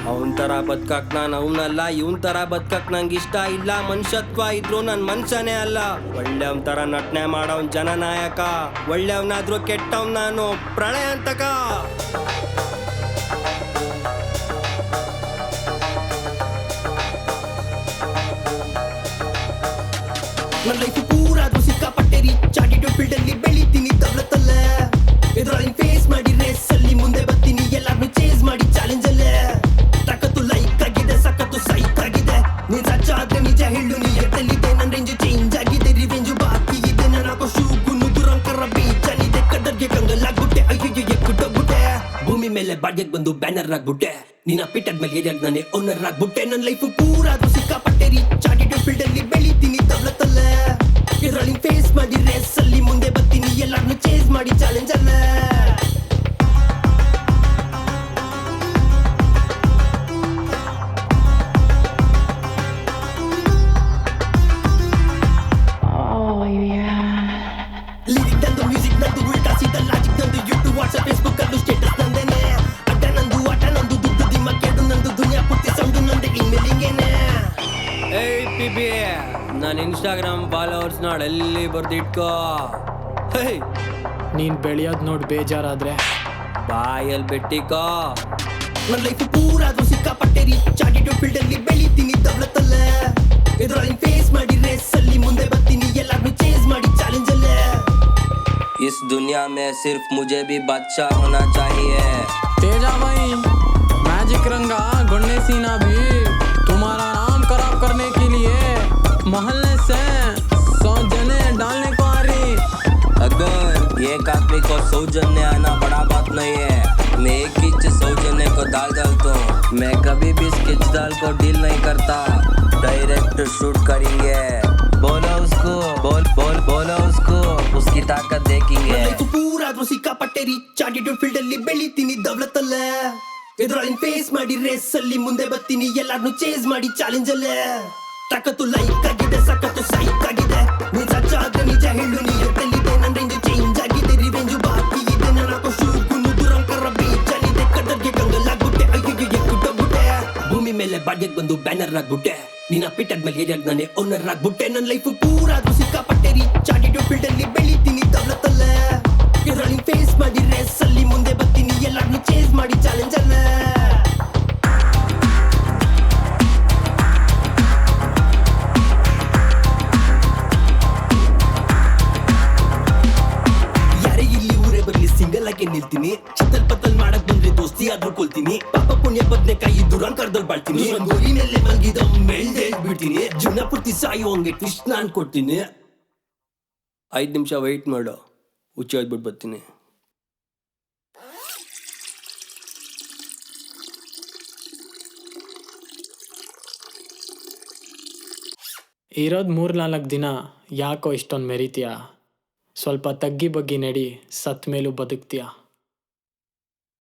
ಅವನ ಥರ ಬದುಕಕ್ ನಾನು ಅವನಲ್ಲ, ಇವನ್ ಥರ ಬದುಕಕ್ ನಂಗೆ ಇಷ್ಟ ಇಲ್ಲ. ಮನುಷ್ಯತ್ವ ಇದ್ರು ನನ್ನ ಮನುಷ್ಯನೇ ಅಲ್ಲ. ಒಳ್ಳೆಯವನ್ ಥರ ನಟನೆ ಮಾಡೋನ್ ಜನನಾಯಕ, ಒಳ್ಳೆಯವನಾದ್ರೂ ಕೆಟ್ಟವ್ ನಾನು ಪ್ರಳಯ ಅಂತಕ. ನನ್ನ ಲೈಫ್ ಪೂರಾದ್ರೂ ಸಿಕ್ಕಾಪಟ್ಟೆ ರಿಚ್ ಆಟಿಟ್ಯೂಡ್ ಫೀಲ್ಡ್ ಅಲ್ಲಿ ಬೆಳಿತೀನಿ ದೌಲತ್ತಲ್ಲ. ಎದುರಾಳಿ ಫೇಸ್ ಮಾಡಿ ರೇಸ್ ಅಲ್ಲಿ ಮುಂದೆ ಬರ್ತೀನಿ, ಎಲ್ಲಾರ್ನು ಚೇಸ್ ಮಾಡಿ ಚಾಲೆಂಜ್ ಅಲ್ಲೇ. ತಾಕತ್ತು ಲೈಕ್ ಆಗಿದೆ, ಸಖತ್ತು ಸೈಕ್ ಆಗಿದೆ. ನೀನ್ ಸಚ್ಚ ಆದ್ರೆ ನಿಜ ಹೇಳು, ನೀ ಎತ್ತಲ್ಲಿದೆ. ನನ್ನ ರೇಂಜ್ ಚೇಂಜ್ ಆಗಿದೆ, ರಿವೆಂಜ್ ಬಾಕಿ ಇದೆ. ನಾನು ಹಾಕೋ ಶೂಗುನ್ನು ದುರಂಕರ ಬೀಚನಿದೆ. ಕದರ್ಗೆ ಕಂಗಲ್ಲಾಗ್ಬಿಟ್ಟೆ, ಅಯ್ಯೋ ಎಕ್ಕುಟ್ಟೋಗ್ಬಿಟ್ಟೆ. ಭೂಮಿ ಮೇಲೆ ಬಾಡ್ಗೆಗ್ ಬಂದು ಬ್ಯಾನರ್ ಆಗ್ಬಿಟ್ಟೆ. ನೀನ್ ಪಿಟ್ಟದ ಮೇಲೆ ಏರಿಯಾಗ ನಾನೇ ಓನರ್ ಆಗ್ಬಿಟ್ಟೆ. ನನ್ನ ಲೈಫ್ ಪೂರಾದ್ರೂ ಸಿಕ್ಕಾಪಟ್ಟೆ ರಿಚ್ ಆಟಿಟ್ಯೂಡ್ ಫೀಲ್ಡ್ ಅಲ್ಲಿ ಬೆಳಿತೀನಿ ದೌಲತ್ತಲ್ಲ. ಎದುರಾಳಿ ಫೇಸ್ ಮಾಡಿ ರೇಸ್ ಅಲ್ಲಿ ಮುಂದೆ ಬರ್ತೀನಿ, ಎಲ್ಲಾರ್ನು ಚೇಸ್ ಮಾಡಿ ಚಾಲೆಂಜ್ ಅಲ್ಲ. ಲಿರಿಕ್ ನಂದು, ಮ್ಯೂಸಿಕ್ ನಂದು, ಉಲ್ಟಾ ಸೀದಾ ಲಾಜಿಕ್ ನಂದು. ಯೂಟ್ಯೂಬ್, ವಾಟ್ಸ್ಆಪ್, ಫೇಸ್ಬುಕ್ ಅಲ್ಲೂ ಸ್ಟೇಟಸ್ ನಂದೇನೆ. ಅಡ್ಡ ನಂದು ದುಡ್ಡು ದಿಮ್ಮ ಕೇಳು ನಂದು. ದುನಿಯಾ ಪೂರ್ತಿ ಸೌಂಡು ನಂದೆ, ಇನ್ಮೇಲೆ ಹಿಂಗೇನೆ. ಏಯ್ ಪಿಬಿ, ನನ್ನ ಇನ್ಸ್ಟಾಗ್ರಾಮ್ ಫಾಲೋವರ್ಸ್ ನಾಳೆಲ್ಲಿ ಬರ್ದಿಟ್ಕೋ. ಹೇ, ನೀನ್ ಬೆಳೆಯೋದ್ ನೋಡ್ ಬೇಜಾರಾದ್ರೆ ಬಾಯಲ್ಲಿ ಬೆಟ್ಟಿಕೋ. ನನ್ನ ಲೈಫ್ ಪೂರಾದ್ರೂ ಸಿಕ್ಕಾಪಟ್ಟೆ ರಿಚ್ ಆಟಿಟ್ಯೂಡ್ ಫೀಲ್ಡ್ ಅಲ್ಲಿ ಬೆಳಿತೀನಿ ದೌಲತ್ತಲ್ಲ. ಎದುರಾಳಿ ಫೇಸ್ ಮಾಡಿ ರೇಸ್ ಅಲ್ಲಿ ಮುಂದೆ ಬರ್ತೀನಿ, ಎಲ್ಲಾರ್ನು ಚೇಸ್ ಮಾಡಿ ಚಾಲೆಂಜ್ ಅಲ್ಲೇ. इस दुनिया में सिर्फ मुझे भी बादशाह होना चाहिए. तेजा भाई, मैजिक रंगा गुन्ने सीना भी तुम्हारा नाम खराब करने के लिए मोहल्ले से 100 जने डालने को आ रही. अगर एक आदमी को 100 जने आना बड़ा बात नहीं है. मैं एक किच 100 जने को दाल डालता हूँ. मैं कभी भी इस किच दाल को डील नहीं करता. डायरेक्ट शूट करेंगे. बोलो उसको, बोलो उसको, उसकी ताकत देखेंगे. ನನ್ನ ಲೈಫ್ ಪೂರಾದ್ರೂ ಸಿಕ್ಕಾಪಟ್ಟೆ ರಿಚ್ ಆಟಿಟ್ಯೂಡ್ ಫೀಲ್ಡ್ ಅಲ್ಲಿ ಬೆಳಿತೀನಿ ದೌಲತ್ತಲ್ಲ. ಎದುರಾಳಿ ಫೇಸ್ ಮಾಡಿ ರೇಸ್ ಅಲ್ಲಿ ಮುಂದೆ ಬರ್ತೀನಿ, ಎಲ್ಲಾರ್ನು ಚೇಸ್ ಮಾಡಿ ಚಾಲೆಂಜ್ ಅಲ್ಲೇ. ತಾಕತ್ತು ಲೈಕ್ ಆಗಿದೆ, ಸಖತ್ತು ಸೈಕ್ ಆಗಿದೆ. ನೀನ್ ಸಚ್ಚ ಆದ್ರೆ ನಿಜ ಹೇಳು, ನೀ ಎತ್ತಲ್ಲಿದೆ. ನನ್ನ ರೇಂಜ್ ಚೇಂಜ್ ಆಗಿದೆ, ರಿವೆಂಜ್ ಬಾಕಿ ಇದೆ. ನಾನು ಹಾಕೋ ಶೂಗುನ್ನು ದುರಂಕರ ಬೀಚನಿದೆ. ಕದರ್ಗೆ ಕಂಗಲ್ಲಾಗ್ಬಿಟ್ಟೆ, ಅಯ್ಯೋ ಎಕ್ಕುಟ್ಟೋಗ್ಬಿಟ್ಟೆ. ಭೂಮಿ ಮೇಲೆ ಬಾಡ್ಗೆಗ್ ಬಂದು ಬ್ಯಾನರ್ ಆಗ್ಬಿಟ್ಟೆ. ನೀನ ಪಿಟ್ಟದ ಮೇಲೆ ಏರಿಯಾಗ ನಾನೇ ಓನರ್ ಆಗ್ಬಿಟ್ಟೆ. ನನ್ನ ಲೈಫ್ ಪೂರಾದ್ರೂ ಸಿಕ್ಕಾಪಟ್ಟೆ ರಿಚ್ ಆಟಿಟ್ಯೂಡ್ ಫೀಲ್ಡ್ ಅಲ್ಲಿ ಬೆಳಿತೀನಿ ದೌಲತ್ತಲ್ಲ. ಎದುರಾಳಿ ಫೇಸ್ ಮಾಡಿ ರೇಸ್ ಅಲ್ಲಿ ಮುಂದೆ ಬರ್ತೀನಿ, ಎಲ್ಲಾರ್ನು ಚೇಸ್ ಮಾಡಿ ಚಾಲೆಂಜ್ ಅಲ್ಲ. ಯಾರೇ ಇಲ್ಲಿ ಊರೇ ಬರ್ಲಿ ಸಿಂಗಲ್ ಆಗಿ ನಿಲ್ತೀನಿ. ಚಿತ್ತಲ್ ಪತ್ತಲ್ ಮಾಡಕ್ ಬಂದ್ರೆ ದೋಸ್ತಿ ಆದ್ರೂ ಕೊಲ್ತೀನಿ. ಪಾಪ ಪುಣ್ಯ ಬದ್ನೆಕಾಯಿ ದುರಂಕರದಲ್ಲಿ ಬಾಳ್ತೀನಿ. ಊರಿನಲ್ಲೇ ಮಲ್ಗಿದ ಮೇಲ್ದೆ ಬಿಡ್ತೀನಿ. ಜೀವನ ಪೂರ್ತಿ ಸಾಯೋ ಹಂಗೆ ಟ್ವಿಸ್ಟ್ ನಾನ್ ಕೊಡ್ತೀನಿ. 5 ನಿಮಿಷ ವೆಯ್ಟ್ ಮಾಡು, ಹುಚ್ಚೋದ್ಬಿಟ್ಟು ಬರ್ತೀನಿ. ಇರೋದ್ 3-4 ದಿನ, ಯಾಕೋ ಇಷ್ಟೊಂದು ಮೆರಿತೀಯ? ಸ್ವಲ್ಪ ತಗ್ಗಿ ಬಗ್ಗಿ ನಡಿ, ಸತ್ ಮೇಲೂ ಬದುಕ್ತೀಯ.